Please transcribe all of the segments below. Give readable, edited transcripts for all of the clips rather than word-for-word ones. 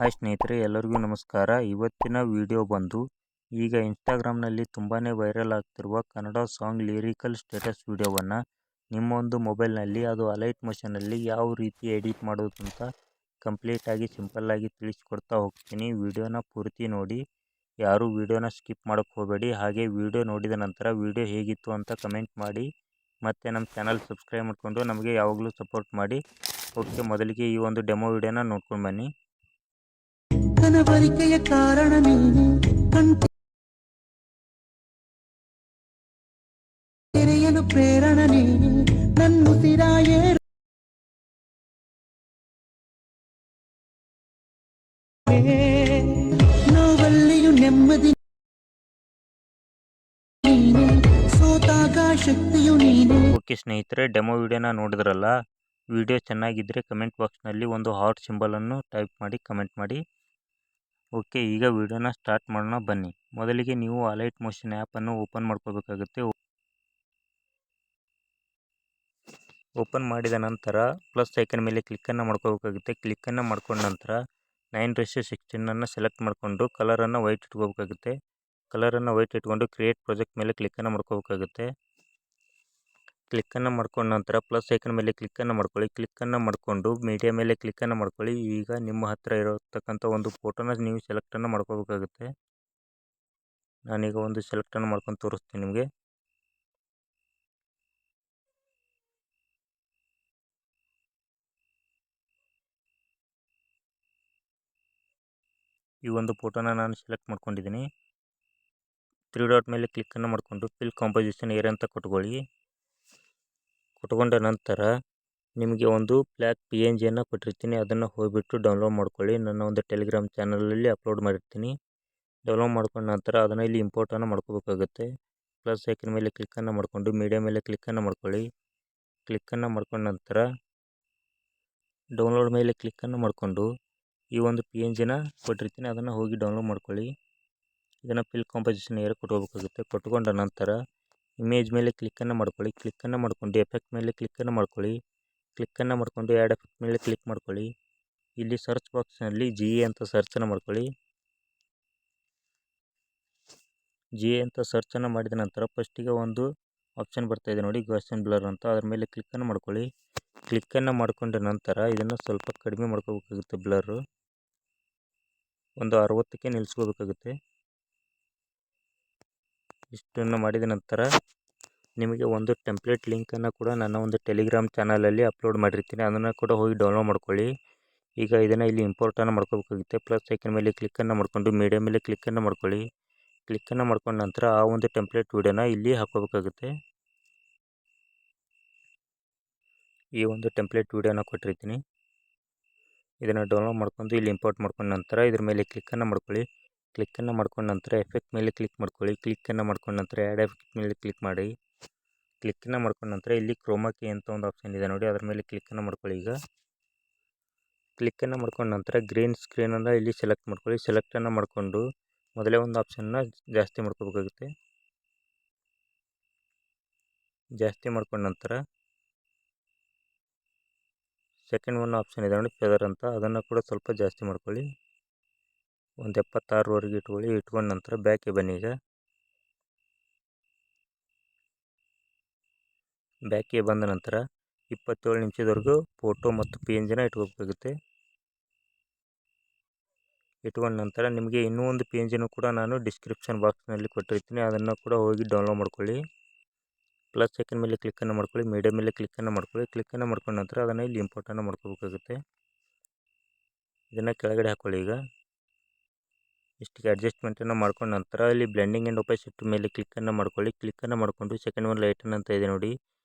Hi ಸ್ನೇಹಿತರೆ, ಎಲ್ಲರಿಗೂ ನಮಸ್ಕಾರ. ಇವತ್ತಿನ ವಿಡಿಯೋ ಬಂದು ಈಗ ಇನ್ಸ್ಟಾಗ್ರಾಮ್ನಲ್ಲಿ ತುಂಬಾ ವೈರಲ್ ಆಗ್ತಿರುವ ಕನ್ನಡ ಸಾಂಗ್ ಲಿರಿಕಲ್ ಸ್ಟೇಟಸ್ ವಿಡಿಯೋವನ್ನು ನಿಮ್ಮ ಒಂದು ಮೊಬೈಲ್ನಲ್ಲಿ ಅದು ಅಲೈಟ್ ಮೋಷನಲ್ಲಿ ಯಾವ ರೀತಿ ಎಡಿಟ್ ಮಾಡೋದು ಅಂತ ಕಂಪ್ಲೀಟಾಗಿ ಸಿಂಪಲ್ಲಾಗಿ ತಿಳಿಸ್ಕೊಡ್ತಾ ಹೋಗ್ತೀನಿ. ವಿಡಿಯೋನ ಪೂರ್ತಿ ನೋಡಿ, ಯಾರೂ ವಿಡಿಯೋನ ಸ್ಕಿಪ್ ಮಾಡೋಕ್ಕೆ ಹೋಗಬೇಡಿ. ಹಾಗೆ ವಿಡಿಯೋ ನೋಡಿದ ನಂತರ ವಿಡಿಯೋ ಹೇಗಿತ್ತು ಅಂತ ಕಮೆಂಟ್ ಮಾಡಿ, ಮತ್ತು ನಮ್ಮ ಚಾನಲ್ ಸಬ್ಸ್ಕ್ರೈಬ್ ಮಾಡಿಕೊಂಡು ನಮಗೆ ಯಾವಾಗಲೂ ಸಪೋರ್ಟ್ ಮಾಡಿ. ಓಕೆ, ಮೊದಲಿಗೆ ಈ ಒಂದು ಡೆಮೋ ವಿಡಿಯೋನ ನೋಡ್ಕೊಂಡು ಬನ್ನಿ. ಕನಬರಿಕೆಯ ಕಾರಣ ನೀನು, ತೆರೆಯಲು ಪ್ರೇರಣ ನೀನು, ನನ್ನುಸಿರಾಯೇರು ನೋವಲ್ಲಿಯೂ ನೆಮ್ಮದಿ ನೀನು, ಸೋತಾಗ ಶಕ್ತಿಯು ನೀನು. ಓಕೆ ಸ್ನೇಹಿತರೆ, ಡೆಮೋ ವಿಡಿಯೋನ ನೋಡಿದ್ರಲ್ಲ. ವಿಡಿಯೋ ಚೆನ್ನಾಗಿದ್ದರೆ ಕಮೆಂಟ್ ಬಾಕ್ಸ್ನಲ್ಲಿ ಒಂದು ಹಾರ್ಟ್ ಸಿಂಬಲನ್ನು ಟೈಪ್ ಮಾಡಿ ಕಮೆಂಟ್ ಮಾಡಿ. ಓಕೆ, ಈಗ ವಿಡಿಯೋನ ಸ್ಟಾರ್ಟ್ ಮಾಡೋಣ ಬನ್ನಿ. ಮೊದಲಿಗೆ ನೀವು ಅಲೈಟ್ ಮೋಷನ್ ಆ್ಯಪನ್ನು ಓಪನ್ ಮಾಡ್ಕೋಬೇಕಾಗುತ್ತೆ. ಓಪನ್ ಮಾಡಿದ ನಂತರ ಪ್ಲಸ್ ಐಕನ್ ಮೇಲೆ ಕ್ಲಿಕ್ಕನ್ನು ಮಾಡ್ಕೋಬೇಕಾಗುತ್ತೆ. ಕ್ಲಿಕ್ಕನ್ನು ಮಾಡ್ಕೊಂಡ ನಂತರ 9:16 ಸೆಲೆಕ್ಟ್ ಮಾಡಿಕೊಂಡು ಕಲರನ್ನು ವೈಟ್ ಇಟ್ಕೋಬೇಕಾಗುತ್ತೆ. ಕಲರನ್ನು ವೈಟ್ ಇಟ್ಕೊಂಡು ಕ್ರಿಯೇಟ್ ಪ್ರಾಜೆಕ್ಟ್ ಮೇಲೆ ಕ್ಲಿಕ್ಕನ್ನು ಮಾಡ್ಕೋಬೇಕಾಗುತ್ತೆ. ಕ್ಲಿಕ್ಕನ್ನು ಮಾಡ್ಕೊಂಡ ನಂತರ ಪ್ಲಸ್ ಐಕನ್ ಮೇಲೆ ಕ್ಲಿಕ್ಕನ್ನು ಮಾಡ್ಕೊಳ್ಳಿ. ಕ್ಲಿಕ್ಕನ್ನು ಮಾಡಿಕೊಂಡು ಮೀಡಿಯಾ ಮೇಲೆ ಕ್ಲಿಕ್ಕನ್ನು ಮಾಡ್ಕೊಳ್ಳಿ. ಈಗ ನಿಮ್ಮ ಹತ್ತಿರ ಇರತಕ್ಕಂಥ ಒಂದು ಫೋಟೋನ ನೀವು ಸೆಲೆಕ್ಟನ್ನು ಮಾಡ್ಕೋಬೇಕಾಗುತ್ತೆ. ನಾನೀಗ ಒಂದು ಸೆಲೆಕ್ಟನ್ನು ಮಾಡ್ಕೊಂಡು ತೋರಿಸ್ತೀನಿ ನಿಮಗೆ. ಈ ಒಂದು ಫೋಟೋನ ನಾನು ಸೆಲೆಕ್ಟ್ ಮಾಡ್ಕೊಂಡಿದ್ದೀನಿ. 3 ಡಾಟ್ ಮೇಲೆ ಕ್ಲಿಕ್ಕನ್ನು ಮಾಡಿಕೊಂಡು ಫಿಲ್ ಕಾಂಪೋಸಿಷನ್ ಏರ್ ಅಂತ ಕೊಟ್ಕೊಳ್ಳಿ. ಕೊಟ್ಕೊಂಡ ನಂತರ ನಿಮಗೆ ಒಂದು ಬ್ಲ್ಯಾಕ್ PNGಯನ್ನು ಕೊಟ್ಟಿರ್ತೀನಿ, ಅದನ್ನು ಹೋಗಿಬಿಟ್ಟು ಡೌನ್ಲೋಡ್ ಮಾಡ್ಕೊಳ್ಳಿ. ನನ್ನ ಒಂದು ಟೆಲಿಗ್ರಾಮ್ ಚಾನಲಲ್ಲಿ ಅಪ್ಲೋಡ್ ಮಾಡಿರ್ತೀನಿ. ಡೌನ್ಲೋಡ್ ಮಾಡ್ಕೊಂಡ ನಂತರ ಅದನ್ನು ಇಲ್ಲಿ ಇಂಪೋರ್ಟನ್ನು ಮಾಡ್ಕೋಬೇಕಾಗುತ್ತೆ. ಪ್ಲಸ್ ಐಕನ್ ಮೇಲೆ ಕ್ಲಿಕ್ಕನ್ನು ಮಾಡಿಕೊಂಡು ಮೀಡಿಯಾ ಮೇಲೆ ಕ್ಲಿಕ್ಕನ್ನು ಮಾಡ್ಕೊಳ್ಳಿ. ಕ್ಲಿಕ್ಕನ್ನು ಮಾಡ್ಕೊಂಡ ನಂತರ ಡೌನ್ಲೋಡ್ ಮೇಲೆ ಕ್ಲಿಕ್ಕನ್ನು ಮಾಡಿಕೊಂಡು ಈ ಒಂದು PNGನ ಕೊಟ್ಟಿರ್ತೀನಿ, ಅದನ್ನು ಹೋಗಿ ಡೌನ್ಲೋಡ್ ಮಾಡ್ಕೊಳ್ಳಿ. ಇದನ್ನು ಫಿಲ್ ಕಾಂಪೋಸಿಷನ್ ಏರ್ ಕೊಟ್ಕೋಬೇಕಾಗುತ್ತೆ. ಕೊಟ್ಕೊಂಡ ನಂತರ ಇಮೇಜ್ ಮೇಲೆ ಕ್ಲಿಕ್ಕನ್ನು ಮಾಡ್ಕೊಳ್ಳಿ. ಕ್ಲಿಕ್ಕನ್ನು ಮಾಡ್ಕೊಂಡು ಎಫೆಕ್ಟ್ ಮೇಲೆ ಕ್ಲಿಕ್ಕನ್ನು ಮಾಡ್ಕೊಳ್ಳಿ. ಕ್ಲಿಕ್ಕನ್ನು ಮಾಡಿಕೊಂಡು ಆ್ಯಡ್ ಎಫೆಕ್ಟ್ ಮೇಲೆ ಕ್ಲಿಕ್ ಮಾಡ್ಕೊಳ್ಳಿ. ಇಲ್ಲಿ ಸರ್ಚ್ ಬಾಕ್ಸ್ನಲ್ಲಿ GA ಅಂತ ಸರ್ಚನ್ನು ಮಾಡ್ಕೊಳ್ಳಿ. GA ಅಂತ ಸರ್ಚನ್ನು ಮಾಡಿದ ನಂತರ ಫಸ್ಟಿಗೆ ಒಂದು ಆಪ್ಷನ್ ಬರ್ತಾಯಿದೆ ನೋಡಿ, ಗಾಸಿಯನ್ ಬ್ಲರ್ ಅಂತ. ಅದ್ರ ಮೇಲೆ ಕ್ಲಿಕ್ಕನ್ನು ಮಾಡ್ಕೊಳ್ಳಿ. ಕ್ಲಿಕ್ಕನ್ನು ಮಾಡಿಕೊಂಡ ನಂತರ ಇದನ್ನು ಸ್ವಲ್ಪ ಕಡಿಮೆ ಮಾಡ್ಕೋಬೇಕಾಗುತ್ತೆ. ಬ್ಲರು ಒಂದು 60ಕ್ಕೆ ನಿಲ್ಲಿಸ್ಕೋಬೇಕಾಗುತ್ತೆ. ಇಷ್ಟನ್ನು ಮಾಡಿದ ನಂತರ ನಿಮಗೆ ಒಂದು ಟೆಂಪ್ಲೇಟ್ ಲಿಂಕನ್ನು ಕೂಡ ನನ್ನ ಒಂದು ಟೆಲಿಗ್ರಾಮ್ ಚಾನಲಲ್ಲಿ ಅಪ್ಲೋಡ್ ಮಾಡಿರ್ತೀನಿ, ಅದನ್ನು ಕೂಡ ಹೋಗಿ ಡೌನ್ಲೋಡ್ ಮಾಡ್ಕೊಳ್ಳಿ. ಈಗ ಇದನ್ನು ಇಲ್ಲಿ ಇಂಪೋರ್ಟನ್ನು ಮಾಡ್ಕೋಬೇಕಾಗುತ್ತೆ. ಪ್ಲಸ್ ಐಕನ್ ಮೇಲೆ ಕ್ಲಿಕ್ಕನ್ನು ಮಾಡಿಕೊಂಡು ಮೀಡಿಯಾ ಮೇಲೆ ಕ್ಲಿಕ್ಕನ್ನು ಮಾಡ್ಕೊಳ್ಳಿ. ಕ್ಲಿಕ್ಕನ್ನು ಮಾಡ್ಕೊಂಡ ನಂತರ ಆ ಒಂದು ಟೆಂಪ್ಲೇಟ್ ವಿಡಿಯೋನ ಇಲ್ಲಿ ಹಾಕೋಬೇಕಾಗುತ್ತೆ. ಈ ಒಂದು ಟೆಂಪ್ಲೇಟ್ ವಿಡಿಯೋನ ಕೊಟ್ಟಿರ್ತೀನಿ, ಇದನ್ನು ಡೌನ್ಲೋಡ್ ಮಾಡ್ಕೊಂಡು ಇಲ್ಲಿ ಇಂಪೋರ್ಟ್ ಮಾಡ್ಕೊಂಡ ನಂತರ ಇದ್ರ ಮೇಲೆ ಕ್ಲಿಕ್ಕನ್ನು ಮಾಡ್ಕೊಳ್ಳಿ. ಕ್ಲಿಕ್ಕನ್ನು ಮಾಡ್ಕೊಂಡ ನಂತರ ಎಫೆಕ್ಟ್ ಮೇಲೆ ಕ್ಲಿಕ್ ಮಾಡ್ಕೊಳ್ಳಿ. ಕ್ಲಿಕ್ಕನ್ನು ಮಾಡ್ಕೊಂಡ ನಂತರ ಆ್ಯಡ್ ಎಫೆಕ್ಟ್ ಮೇಲೆ ಕ್ಲಿಕ್ ಮಾಡಿ. ಕ್ಲಿಕ್ಕನ್ನು ಮಾಡ್ಕೊಂಡ ನಂತರ ಇಲ್ಲಿ ಕ್ರೋಮಾ ಕೀ ಅಂತ ಒಂದು ಆಪ್ಷನ್ ಇದೆ ನೋಡಿ, ಅದರ ಮೇಲೆ ಕ್ಲಿಕ್ಕನ್ನು ಮಾಡ್ಕೊಳ್ಳಿ. ಈಗ ಕ್ಲಿಕ್ಕನ್ನು ಮಾಡ್ಕೊಂಡ ನಂತರ ಗ್ರೀನ್ ಸ್ಕ್ರೀನನ್ನು ಇಲ್ಲಿ ಸೆಲೆಕ್ಟ್ ಮಾಡ್ಕೊಳ್ಳಿ. ಸೆಲೆಕ್ಟನ್ನು ಮಾಡಿಕೊಂಡು ಮೊದಲೇ ಒಂದು ಆಪ್ಷನ್ನ ಜಾಸ್ತಿ ಮಾಡ್ಕೋಬೇಕಾಗುತ್ತೆ. ಜಾಸ್ತಿ ಮಾಡ್ಕೊಂಡ ನಂತರ ಸೆಕೆಂಡ್ ಒಂದು ಆಪ್ಷನ್ ಇದೆ ನೋಡಿ, ಫೆದರ್ ಅಂತ, ಅದನ್ನು ಕೂಡ ಸ್ವಲ್ಪ ಜಾಸ್ತಿ ಮಾಡ್ಕೊಳ್ಳಿ. ಒಂದು 76ವರೆಗೆ ಇಟ್ಕೊಳ್ಳಿ. ಇಟ್ಕೊಂಡ ನಂತರ ಬ್ಯಾಕಿಗೆ ಬನ್ನಿ. ಈಗ ಬ್ಯಾಕಿಗೆ ಬಂದ ನಂತರ 27 ನಿಮಿಷದವರೆಗೂ ಫೋಟೋ ಮತ್ತು PNGನ ಇಟ್ಕೋಬೇಕಾಗುತ್ತೆ. ಇಟ್ಕೊಂಡ ನಂತರ ನಿಮಗೆ ಇನ್ನೂ ಒಂದು PNGನೂ ಕೂಡ ನಾನು ಡಿಸ್ಕ್ರಿಪ್ಷನ್ ಬಾಕ್ಸ್ನಲ್ಲಿ ಕೊಟ್ಟಿರ್ತೀನಿ, ಅದನ್ನು ಕೂಡ ಹೋಗಿ ಡೌನ್ಲೋಡ್ ಮಾಡ್ಕೊಳ್ಳಿ. ಪ್ಲಸ್ ಐಕನ್ ಮೇಲೆ ಕ್ಲಿಕ್ಕನ್ನು ಮಾಡ್ಕೊಳ್ಳಿ. ಮೀಡಿಯಾ ಮೇಲೆ ಕ್ಲಿಕ್ಕನ್ನು ಮಾಡ್ಕೊಳ್ಳಿ. ಕ್ಲಿಕ್ಕನ್ನು ಮಾಡ್ಕೊಂಡ ನಂತರ ಅದನ್ನು ಇಲ್ಲಿ ಇಂಪೋರ್ಟನ್ನು ಮಾಡ್ಕೋಬೇಕಾಗುತ್ತೆ. ಇದನ್ನು ಕೆಳಗಡೆ ಹಾಕ್ಕೊಳ್ಳಿ. ಈಗ ಇಷ್ಟಿಗೆ ಅಡ್ಜಸ್ಟ್ಮೆಂಟನ್ನು ಮಾಡ್ಕೊಂಡ ನಂತರ ಇಲ್ಲಿ ಬ್ಲೆಂಡಿಂಗ್ ಆ್ಯಂಡ್ ಒಪಾಸಿಟಿ ಮೇಲೆ ಕ್ಲಿಕ್ಕನ್ನು ಮಾಡ್ಕೊಳ್ಳಿ. ಕ್ಲಿಕ್ಕನ್ನು ಮಾಡಿಕೊಂಡು ಸೆಕೆಂಡ್ ಒಂದು ಲೈಟನ್ ಅಂತ ಇದೆ ನೋಡಿ,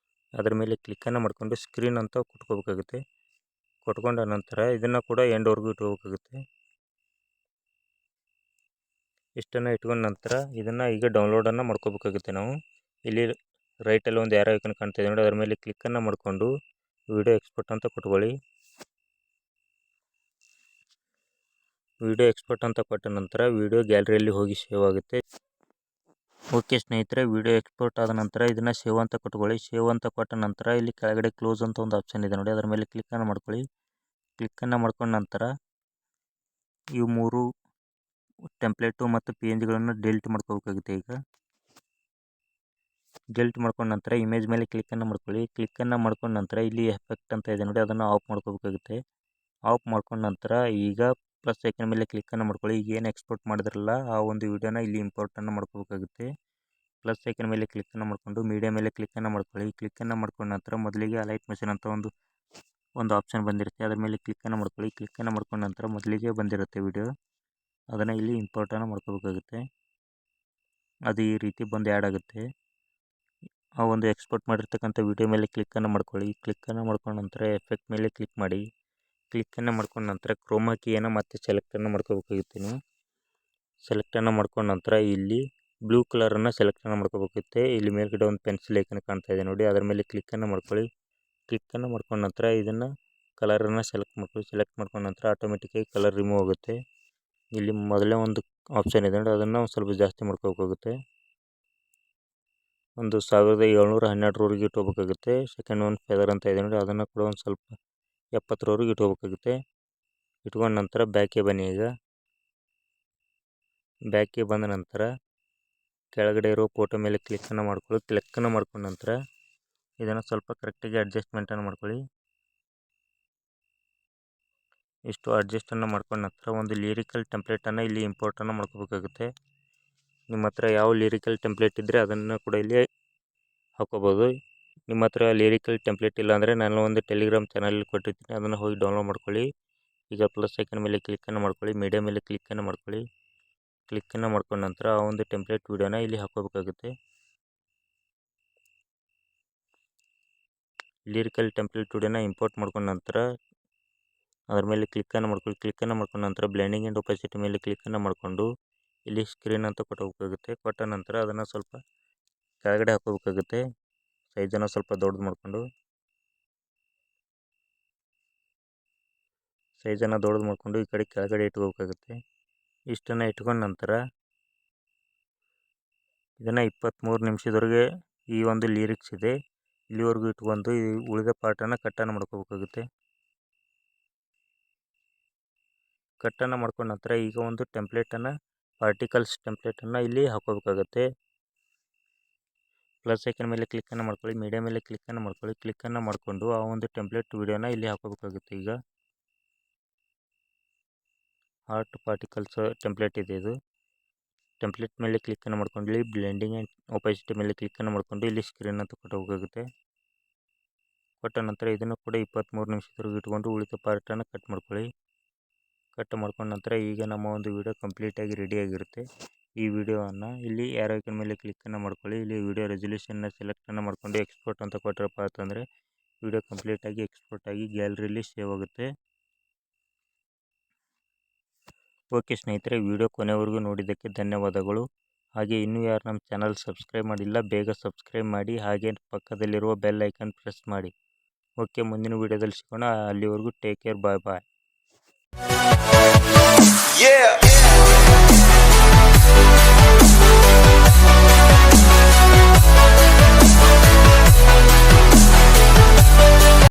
ಅದರ ಮೇಲೆ ಕ್ಲಿಕ್ಕನ್ನು ಮಾಡಿಕೊಂಡು ಸ್ಕ್ರೀನ್ ಅಂತ ಕೊಟ್ಕೋಬೇಕಾಗುತ್ತೆ. ಕೊಟ್ಕೊಂಡ ನಂತರ ಇದನ್ನು ಕೂಡ ಎಂಡ್ವರೆಗೂ ಇಟ್ಕೋಬೇಕಾಗುತ್ತೆ. ಇಷ್ಟನ್ನು ಇಟ್ಕೊಂಡ ನಂತರ ಇದನ್ನು ಈಗ ಡೌನ್ಲೋಡನ್ನು ಮಾಡ್ಕೋಬೇಕಾಗುತ್ತೆ. ನಾವು ಇಲ್ಲಿ ರೈಟಲ್ಲಿ ಒಂದು ಯಾರೋ ಐಕನ್ ಕಾಣ್ತಾ ಇದೆ ನೋಡಿ, ಅದರ ಮೇಲೆ ಕ್ಲಿಕ್ಕನ್ನು ಮಾಡಿಕೊಂಡು ವಿಡಿಯೋ ಎಕ್ಸ್ಪೋರ್ಟ್ ಅಂತ ಕೊಟ್ಕೊಳ್ಳಿ. ವಿಡಿಯೋ ಎಕ್ಸ್ಪೋರ್ಟ್ ಅಂತ ಕೊಟ್ಟ ನಂತರ ವಿಡಿಯೋ ಗ್ಯಾಲರಿಯಲ್ಲಿ ಹೋಗಿ ಸೇವ್ ಆಗುತ್ತೆ. ಓಕೆ ಸ್ನೇಹಿತರೆ, ವಿಡಿಯೋ ಎಕ್ಸ್ಪೋರ್ಟ್ ಆದ ನಂತರ ಇದನ್ನು ಸೇವ್ ಅಂತ ಕೊಟ್ಕೊಳ್ಳಿ. ಸೇವ್ ಅಂತ ಕೊಟ್ಟ ನಂತರ ಇಲ್ಲಿ ಕೆಳಗಡೆ ಕ್ಲೋಸ್ ಅಂತ ಒಂದು ಆಪ್ಷನ್ ಇದೆ ನೋಡಿ, ಅದರ ಮೇಲೆ ಕ್ಲಿಕ್ಕನ್ನು ಮಾಡ್ಕೊಳ್ಳಿ. ಕ್ಲಿಕ್ಕನ್ನು ಮಾಡ್ಕೊಂಡ ನಂತರ ಇವು 3 ಟೆಂಪ್ಲೇಟು ಮತ್ತು ಪಿ ಎನ್ ಜಿಗಳನ್ನು ಡಿಲೀಟ್ ಮಾಡ್ಕೋಬೇಕಾಗುತ್ತೆ. ಈಗ ಡಿಲೀಟ್ ಮಾಡ್ಕೊಂಡ ನಂತರ ಇಮೇಜ್ ಮೇಲೆ ಕ್ಲಿಕ್ಕನ್ನು ಮಾಡ್ಕೊಳ್ಳಿ. ಕ್ಲಿಕ್ಕನ್ನು ಮಾಡ್ಕೊಂಡ ನಂತರ ಇಲ್ಲಿ ಎಫೆಕ್ಟ್ ಅಂತ ಇದೆ ನೋಡಿ, ಅದನ್ನು ಆಫ್ ಮಾಡ್ಕೋಬೇಕಾಗುತ್ತೆ. ಆಫ್ ಮಾಡ್ಕೊಂಡ ನಂತರ ಈಗ ಪ್ಲಸ್ ಐಕನ್ ಮೇಲೆ ಕ್ಲಿಕ್ಕನ್ನು ಮಾಡ್ಕೊಳ್ಳಿ. ಈಗ ಏನು ಎಕ್ಸ್ಪೋರ್ಟ್ ಮಾಡಿದ್ರಲ್ಲ ಆ ಒಂದು ವಿಡಿಯೋನ ಇಲ್ಲಿ ಇಂಪೋರ್ಟನ್ನು ಮಾಡ್ಕೋಬೇಕಾಗುತ್ತೆ. ಪ್ಲಸ್ ಐಕನ್ ಮೇಲೆ ಕ್ಲಿಕ್ಕನ್ನು ಮಾಡಿಕೊಂಡು ಮೀಡಿಯಾ ಮೇಲೆ ಕ್ಲಿಕ್ಕನ್ನು ಮಾಡ್ಕೊಳ್ಳಿ. ಕ್ಲಿಕ್ಕನ್ನು ಮಾಡ್ಕೊಂಡ ನಂತರ ಮೊದಲಿಗೆ ಅಲೈಟ್ ಮೆಷಿನ್ ಅಂತ ಒಂದು ಆಪ್ಷನ್ ಬಂದಿರುತ್ತೆ, ಅದರ ಮೇಲೆ ಕ್ಲಿಕ್ಕನ್ನು ಮಾಡ್ಕೊಳ್ಳಿ. ಕ್ಲಿಕ್ಕನ್ನು ಮಾಡ್ಕೊಂಡ ನಂತರ ಮೊದಲಿಗೆ ಬಂದಿರುತ್ತೆ ವಿಡಿಯೋ, ಅದನ್ನು ಇಲ್ಲಿ ಇಂಪೋರ್ಟನ್ನು ಮಾಡ್ಕೋಬೇಕಾಗುತ್ತೆ. ಅದು ಈ ರೀತಿ ಬಂದು ಆ್ಯಡ್ ಆಗುತ್ತೆ. ಆ ಒಂದು ಎಕ್ಸ್ಪೋರ್ಟ್ ಮಾಡಿರ್ತಕ್ಕಂಥ ವಿಡಿಯೋ ಮೇಲೆ ಕ್ಲಿಕ್ಕನ್ನು ಮಾಡ್ಕೊಳ್ಳಿ. ಕ್ಲಿಕ್ಕನ್ನು ಮಾಡ್ಕೊಂಡ ನಂತರ ಎಫೆಕ್ಟ್ ಮೇಲೆ ಕ್ಲಿಕ್ ಮಾಡಿ. ಕ್ಲಿಕ್ಕನ್ನು ಮಾಡ್ಕೊಂಡ ನಂತರ ಕ್ರೋಮಾ ಕೀಯನ್ನು ಮತ್ತೆ ಸೆಲೆಕ್ಟನ್ನು ಮಾಡ್ಕೋಬೇಕಾಗುತ್ತೆ. ನೀವು ಸೆಲೆಕ್ಟನ್ನು ಮಾಡ್ಕೊಂಡ ನಂತರ ಇಲ್ಲಿ ಬ್ಲೂ ಕಲರನ್ನು ಸೆಲೆಕ್ಟನ್ನು ಮಾಡ್ಕೋಬೇಕಾಗುತ್ತೆ. ಇಲ್ಲಿ ಮೇಲ್ಗಡೆ ಒಂದು ಪೆನ್ಸಿಲ್ ಐಕನ್ ಕಾಣ್ತಾ ಇದೆ ನೋಡಿ, ಅದರ ಮೇಲೆ ಕ್ಲಿಕ್ಕನ್ನು ಮಾಡ್ಕೊಳ್ಳಿ. ಕ್ಲಿಕ್ಕನ್ನು ಮಾಡ್ಕೊಂಡ ನಂತರ ಇದನ್ನು ಕಲರನ್ನು ಸೆಲೆಕ್ಟ್ ಮಾಡ್ಕೊಳ್ಳಿ. ಸೆಲೆಕ್ಟ್ ಮಾಡ್ಕೊಂಡ ನಂತರ ಆಟೋಮೆಟಿಕ್ಕಾಗಿ ಕಲರ್ ರಿಮೂವ್ ಆಗುತ್ತೆ. ಇಲ್ಲಿ ಮೊದಲೇ ಒಂದು ಆಪ್ಷನ್ ಇದೆ ನೋಡಿ, ಅದನ್ನು ಸ್ವಲ್ಪ ಜಾಸ್ತಿ ಮಾಡ್ಕೋಬೇಕಾಗುತ್ತೆ. ಒಂದು 1712 ಇಟ್ಕೋಬೇಕಾಗುತ್ತೆ. ಸೆಕೆಂಡ್ ಒಂದು ಫೆದರ್ ಅಂತ ಇದೆ ನೋಡಿ, ಅದನ್ನು ಕೂಡ ಒಂದು ಸ್ವಲ್ಪ 70 ಇಟ್ಕೋಬೇಕಾಗುತ್ತೆ. ಇಟ್ಕೊಂಡ ನಂತರ ಬ್ಯಾಕಿಗೆ ಬನ್ನಿ. ಈಗ ಬ್ಯಾಕಿಗೆ ಬಂದ ನಂತರ ಕೆಳಗಡೆ ಇರೋ ಫೋಟೋ ಮೇಲೆ ಕ್ಲಿಕ್ಕನ್ನು ಮಾಡ್ಕೊಳ್ಳಿ. ಕ್ಲಿಕ್ಕನ್ನು ಮಾಡ್ಕೊಂಡ ನಂತರ ಇದನ್ನು ಸ್ವಲ್ಪ ಕರೆಕ್ಟಾಗಿ ಅಡ್ಜಸ್ಟ್ಮೆಂಟನ್ನು ಮಾಡ್ಕೊಳ್ಳಿ. ಇಷ್ಟು ಅಡ್ಜಸ್ಟನ್ನು ಮಾಡ್ಕೊಂಡ ನಂತರ ಒಂದು ಲಿರಿಕಲ್ ಟೆಂಪ್ಲೇಟನ್ನು ಇಲ್ಲಿ ಇಂಪೋರ್ಟನ್ನು ಮಾಡ್ಕೋಬೇಕಾಗುತ್ತೆ. ನಿಮ್ಮ ಹತ್ರ ಯಾವ ಲಿರಿಕಲ್ ಟೆಂಪ್ಲೇಟ್ ಇದ್ದರೆ ಅದನ್ನು ಕೂಡ ಇಲ್ಲಿ ಹಾಕೋಬೋದು. ನಿಮ್ಮ ಹತ್ರ ಲಿರಿಕಲ್ ಟೆಂಪ್ಲೇಟ್ ಇಲ್ಲ ಅಂದರೆ ನಾನು ಒಂದು ಟೆಲಿಗ್ರಾಮ್ ಚಾನಲಲ್ಲಿ ಕೊಟ್ಟಿರ್ತೀನಿ, ಅದನ್ನು ಹೋಗಿ ಡೌನ್ಲೋಡ್ ಮಾಡ್ಕೊಳ್ಳಿ. ಈಗ ಪ್ಲಸ್ ಐಕನ್ ಮೇಲೆ ಕ್ಲಿಕ್ಕನ್ನು ಮಾಡ್ಕೊಳ್ಳಿ. ಮೀಡಿಯಾ ಮೇಲೆ ಕ್ಲಿಕ್ಕನ್ನು ಮಾಡ್ಕೊಳ್ಳಿ. ಕ್ಲಿಕ್ಕನ್ನು ಮಾಡ್ಕೊಂಡ ನಂತರ ಆ ಒಂದು ಟೆಂಪ್ಲೇಟ್ ವಿಡಿಯೋನ ಇಲ್ಲಿ ಹಾಕೋಬೇಕಾಗುತ್ತೆ. ಲಿರಿಕಲ್ ಟೆಂಪ್ಲೇಟ್ ವಿಡಿಯೋನ ಇಂಪೋರ್ಟ್ ಮಾಡ್ಕೊಂಡ ನಂತರ ಅದರ ಮೇಲೆ ಕ್ಲಿಕ್ಕನ್ನು ಮಾಡ್ಕೊಳ್ಳಿ. ಕ್ಲಿಕ್ಕನ್ನು ಮಾಡ್ಕೊಂಡ ನಂತರ ಬ್ಲೆಂಡಿಂಗ್ ಆ್ಯಂಡ್ ಒಪಾಸಿಟಿ ಮೇಲೆ ಕ್ಲಿಕ್ಕನ್ನು ಮಾಡಿಕೊಂಡು ಇಲ್ಲಿ ಸ್ಕ್ರೀನ್ ಅಂತ ಕೊಟ್ಟೋಬೇಕಾಗುತ್ತೆ. ಕೊಟ್ಟ ನಂತರ ಅದನ್ನು ಸ್ವಲ್ಪ ಕೆಳಗಡೆ ಹಾಕೋಬೇಕಾಗುತ್ತೆ. ಸೈಜನ್ನು ಸ್ವಲ್ಪ ದೊಡ್ಡದು ಮಾಡಿಕೊಂಡು ಈ ಕಡೆ ಕೆಳಗಡೆ ಇಟ್ಕೋಬೇಕಾಗುತ್ತೆ. ಇಷ್ಟನ್ನು ಇಟ್ಕೊಂಡ ನಂತರ ಇದನ್ನು 23 ನಿಮಿಷದವರೆಗೆ ಈ ಒಂದು ಲಿರಿಕ್ಸ್ ಇದೆ ಇಲ್ಲಿವರೆಗೂ ಇಟ್ಕೊಂಡು ಈ ಉಳಿದ ಪಾರ್ಟನ್ನು ಕಟ್ಟನ್ನು ಮಾಡ್ಕೋಬೇಕಾಗುತ್ತೆ. ಕಟ್ಟನ್ನು ಮಾಡ್ಕೊಂಡ ನಂತರ ಈಗ ಒಂದು ಟೆಂಪ್ಲೇಟನ್ನು ಪಾರ್ಟಿಕಲ್ಸ್ ಟೆಂಪ್ಲೇಟನ್ನು ಇಲ್ಲಿ ಹಾಕೋಬೇಕಾಗುತ್ತೆ. ಪ್ಲಸ್ ಐಕನ್ ಮೇಲೆ ಕ್ಲಿಕ್ಕನ್ನು ಮಾಡ್ಕೊಳ್ಳಿ. ಮೀಡಿಯಾ ಮೇಲೆ ಕ್ಲಿಕ್ಕನ್ನು ಮಾಡ್ಕೊಳ್ಳಿ. ಕ್ಲಿಕ್ಕನ್ನು ಮಾಡಿಕೊಂಡು ಆ ಒಂದು ಟೆಂಪ್ಲೇಟ್ ವಿಡಿಯೋನ ಇಲ್ಲಿ ಹಾಕೋಬೇಕಾಗುತ್ತೆ. ಈಗ ಆರ್ಟ್ ಪಾರ್ಟಿಕಲ್ಸ್ ಟೆಂಪ್ಲೇಟ್ ಇದೆ, ಇದು ಟೆಂಪ್ಲೇಟ್ ಮೇಲೆ ಕ್ಲಿಕ್ಕನ್ನು ಮಾಡ್ಕೊಂಡು ಇಲ್ಲಿ ಬ್ಲೆಂಡಿಂಗ್ ಆ್ಯಂಡ್ ಒಪಾಸಿಟಿ ಮೇಲೆ ಕ್ಲಿಕ್ಕನ್ನು ಮಾಡಿಕೊಂಡು ಇಲ್ಲಿ ಸ್ಕ್ರೀನ್ ಅಂತ ಕೊಟ್ಟೋಬೇಕಾಗುತ್ತೆ. ಕೊಟ್ಟ ನಂತರ ಇದನ್ನು ಕೂಡ 23 ನಿಮಿಷದವರೆಗೂ ಇಟ್ಕೊಂಡು ಉಳಿದ ಪಾರ್ಟನ್ನು ಕಟ್ ಮಾಡ್ಕೊಳ್ಳಿ. ಕಟ್ ಮಾಡ್ಕೊಂಡ ನಂತರ ಈಗ ನಮ್ಮ ಒಂದು ವಿಡಿಯೋ ಕಂಪ್ಲೀಟಾಗಿ ರೆಡಿಯಾಗಿರುತ್ತೆ. ಈ ವಿಡಿಯೋವನ್ನು ಇಲ್ಲಿ ಯಾರೋ ಐಕನ್ ಮೇಲೆ ಕ್ಲಿಕ್ಕನ್ನು ಮಾಡ್ಕೊಳ್ಳಿ. ಇಲ್ಲಿ ವಿಡಿಯೋ ರೆಸಲ್ಯೂಷನ್ನ ಸೆಲೆಕ್ಟನ್ನು ಮಾಡಿಕೊಂಡು ಎಕ್ಸ್ಪೋರ್ಟ್ ಅಂತ ಕೊಟ್ಟರಪ್ಪ ಅಂತಂದರೆ ವಿಡಿಯೋ ಕಂಪ್ಲೀಟಾಗಿ ಎಕ್ಸ್ಪೋರ್ಟ್ ಆಗಿ ಗ್ಯಾಲರಿಯಲ್ಲಿ ಸೇವ್ ಆಗುತ್ತೆ. ಓಕೆ ಸ್ನೇಹಿತರೆ, ವಿಡಿಯೋ ಕೊನೆವರೆಗೂ ನೋಡಿದ್ದಕ್ಕೆ ಧನ್ಯವಾದಗಳು. ಹಾಗೆ ಇನ್ನೂ ಯಾರು ನಮ್ಮ ಚಾನಲ್ ಸಬ್ಸ್ಕ್ರೈಬ್ ಮಾಡಿಲ್ಲ ಬೇಗ ಸಬ್ಸ್ಕ್ರೈಬ್ ಮಾಡಿ, ಹಾಗೆ ಪಕ್ಕದಲ್ಲಿರುವ ಬೆಲ್ ಐಕನ್ ಪ್ರೆಸ್ ಮಾಡಿ. ಓಕೆ, ಮುಂದಿನ ವಿಡಿಯೋದಲ್ಲಿ ಸಿಗೋಣ. ಅಲ್ಲಿವರೆಗೂ ಟೇಕ್ ಕೇರ್, ಬಾಯ್ ಬಾಯ್.